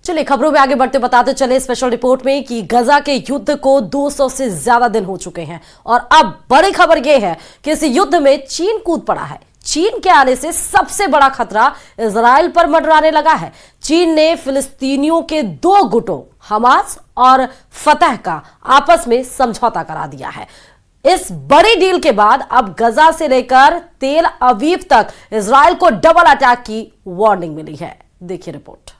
चलिए खबरों में आगे बढ़ते बताते चले स्पेशल रिपोर्ट में कि गजा के युद्ध को 200 से ज्यादा दिन हो चुके हैं और अब बड़ी खबर यह है कि इस युद्ध में चीन कूद पड़ा है। चीन के आने से सबसे बड़ा खतरा इजराइल पर मंडराने लगा है। चीन ने फिलिस्तीनियों के दो गुटों हमास और फतह का आपस में समझौता करा दिया है। इस बड़ी डील के बाद अब गजा से लेकर तेल अवीव तक इजराइल को डबल अटैक की वार्निंग मिली है। देखिए रिपोर्ट।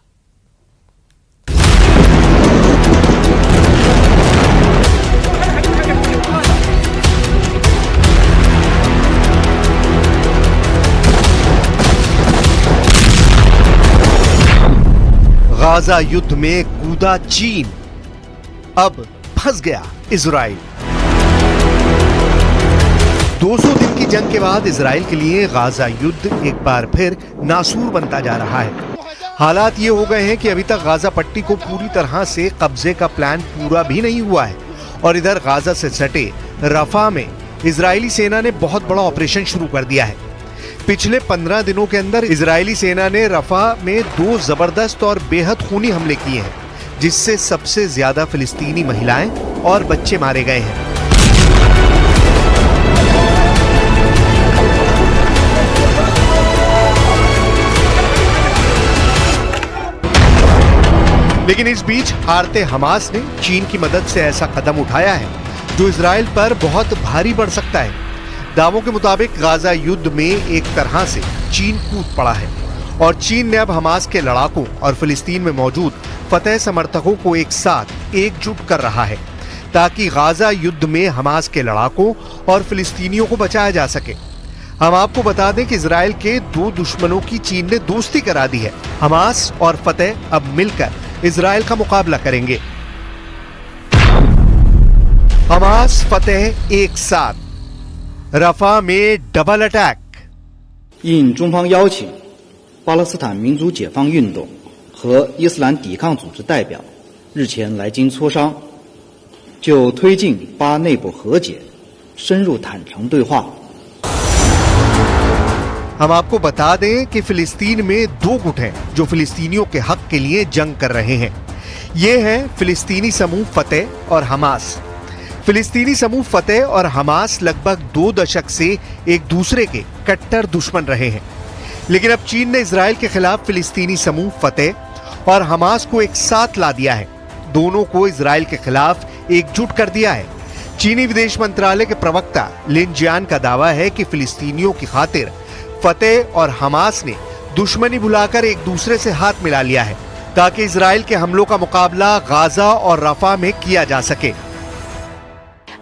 गाजा युद्ध में कूदा चीन, अब फंस गया इजराइल। 200 दिन की जंग के बाद इजराइल के लिए गाजा युद्ध एक बार फिर नासूर बनता जा रहा है। हालात ये हो गए हैं कि अभी तक गाजा पट्टी को पूरी तरह से कब्जे का प्लान पूरा भी नहीं हुआ है और इधर गाजा से सटे रफा में इजरायली सेना ने बहुत बड़ा ऑपरेशन शुरू कर दिया है। पिछले 15 दिनों के अंदर इजरायली सेना ने रफा में 2 जबरदस्त और बेहद खूनी हमले किए हैं, जिससे सबसे ज्यादा फिलिस्तीनी महिलाएं और बच्चे मारे गए हैं। लेकिन इस बीच हारते हमास ने चीन की मदद से ऐसा कदम उठाया है जो इजराइल पर बहुत भारी पड़ सकता है। दावों के मुताबिक गाजा युद्ध में एक तरह से चीन कूद पड़ा है और चीन ने अब हमास के लड़ाकों और फिलिस्तीन में मौजूद फतह समर्थकों को एक साथ एकजुट कर रहा है ताकि गाजा युद्ध में हमास के लड़ाकों और फिलिस्तीनियों को बचाया जा सके। हम आपको बता दें कि इजराइल के 2 दुश्मनों की चीन ने दोस्ती करा दी है। हमास और फतह अब मिलकर इजराइल का मुकाबला करेंगे। हमास फतह एक साथ, रफा में डबल अटैक। 应中方邀请，巴勒斯坦民族解放运动和伊斯兰抵抗组织代表日前来京磋商，就推进巴内部和解、深入坦诚对话。 हम आपको बता दें कि फिलिस्तीन में 2 गुट हैं जो फिलिस्तीनियों के हक के लिए जंग कर रहे हैं। ये हैं फिलिस्तीनी समूह फतह और हमास। फिलिस्तीनी समूह फतह और हमास लगभग 2 दशक से एक दूसरे के कट्टर दुश्मन रहे हैं, लेकिन अब चीन ने इजराइल के खिलाफ फिलिस्तीनी समूह फतह और हमास को एक साथ ला दिया है। दोनों को इजराइल के खिलाफ एकजुट कर दिया है। चीनी विदेश मंत्रालय के प्रवक्ता लिन जियान का दावा है कि फिलिस्तीनियों की खातिर फतह और हमास ने दुश्मनी भुलाकर एक दूसरे से हाथ मिला लिया है ताकि इजराइल के हमलों का मुकाबला गाजा और रफा में किया जा सके।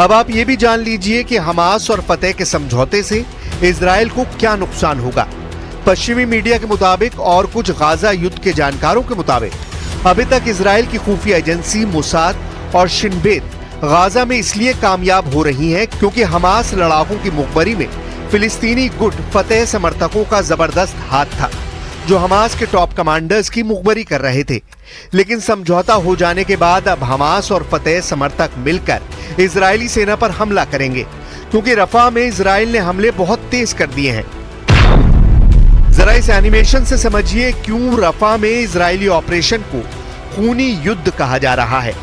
अब आप ये भी जान लीजिए कि हमास और फतह के समझौते से इजराइल को क्या नुकसान होगा। पश्चिमी मीडिया के मुताबिक और कुछ गाजा युद्ध के जानकारों के मुताबिक अभी तक इजराइल की खुफिया एजेंसी मोसाद और शिन बेत गाजा में इसलिए कामयाब हो रही हैं क्योंकि हमास लड़ाकों की मुखबरी में फिलिस्तीनी गुट फतह समर्थकों का जबरदस्त हाथ था जो हमास के टॉप कमांडर्स की मुखबरी कर रहे थे। लेकिन समझौता हो जाने के बाद अब हमास और फतह समर्थक मिलकर इजरायली सेना पर हमला करेंगे क्योंकि रफा में इजराइल ने हमले बहुत तेज कर दिए हैं। जरा इस एनिमेशन से समझिए क्यों रफा में इजरायली ऑपरेशन को खूनी युद्ध कहा जा रहा है।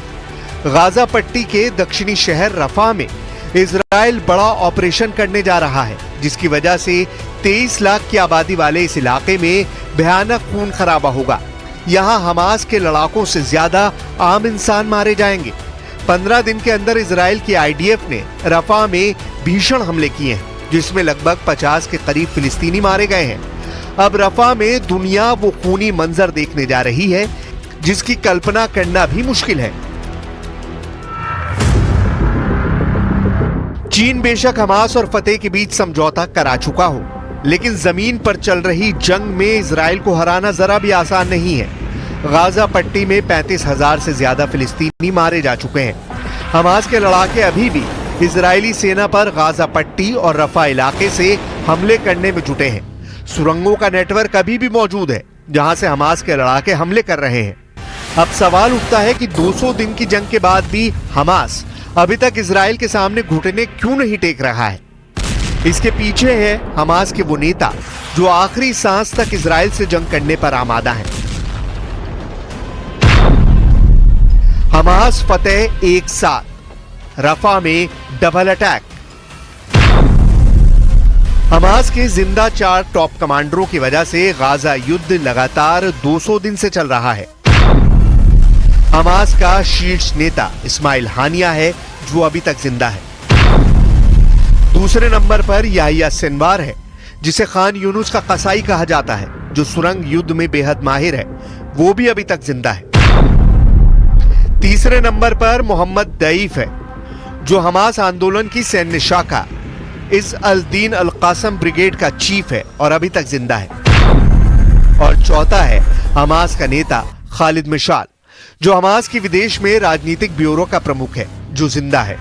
गाजा पट्टी के दक्षिणी शहर रफा में इजराइल बड़ा ऑपरेशन करने जा रहा है जिसकी वजह से 23 लाख की आबादी वाले इस इलाके में भयानक खून खराबा होगा। यहाँ हमास के लड़ाकों से ज्यादा आम इंसान मारे जाएंगे। 15 दिन के अंदर इजराइल की आईडीएफ ने रफा में भीषण हमले किए हैं जिसमें लगभग 50 के करीब फिलिस्तीनी मारे गए हैं। अब रफा में दुनिया वो खूनी मंजर देखने जा रही है जिसकी कल्पना करना भी मुश्किल है। चीन बेशक हमास और फतह के बीच समझौता करा चुका हो, लेकिन जमीन पर चल रही जंग में इजराइल को हराना जरा भी आसान नहीं है। गाजा पट्टी में 35,000 से ज्यादा फिलिस्तीनी मारे जा चुके हैं। हमास के लड़ाके अभी भी इजरायली सेना पर गाजा पट्टी और रफा इलाके से हमले करने में जुटे हैं। सुरंगों का नेटवर्क अभी भी मौजूद है जहां से हमास के लड़ाके हमले कर रहे हैं। अब सवाल उठता है कि 200 दिन की जंग के बाद भी हमास अभी तक इजराइल के सामने घुटने क्यों नहीं टेक रहा है। इसके पीछे है हमास के वो नेता जो आखिरी सांस तक इजराइल से जंग करने पर आमादा हैं। हमास फतेह एक साथ, रफा में डबल अटैक। हमास के जिंदा 4 टॉप कमांडरों की वजह से गाजा युद्ध लगातार 200 दिन से चल रहा है। हमास का शीर्ष नेता इस्माइल हानिया है जो अभी तक जिंदा है। दूसरे नंबर पर याहिया सिनवार है जिसे खान यूनुस का कसाई कहा जाता है, जो सुरंग युद्ध में बेहद माहिर है, वो भी अभी तक जिंदा है। तीसरे नंबर पर मोहम्मद दईफ है जो हमास आंदोलन की सैन्य शाखा इस अल दीन अल कासम ब्रिगेड का चीफ है और अभी तक जिंदा है। और चौथा है हमास का नेता खालिद मिशाल जो हमास की विदेश में राजनीतिक ब्यूरो का प्रमुख है, जो जिंदा है।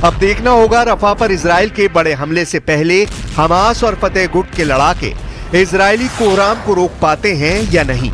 अब देखना होगा रफा पर इजराइल के बड़े हमले से पहले हमास और फतेह गुट के लड़ाके इजरायली कोहराम को रोक पाते हैं या नहीं।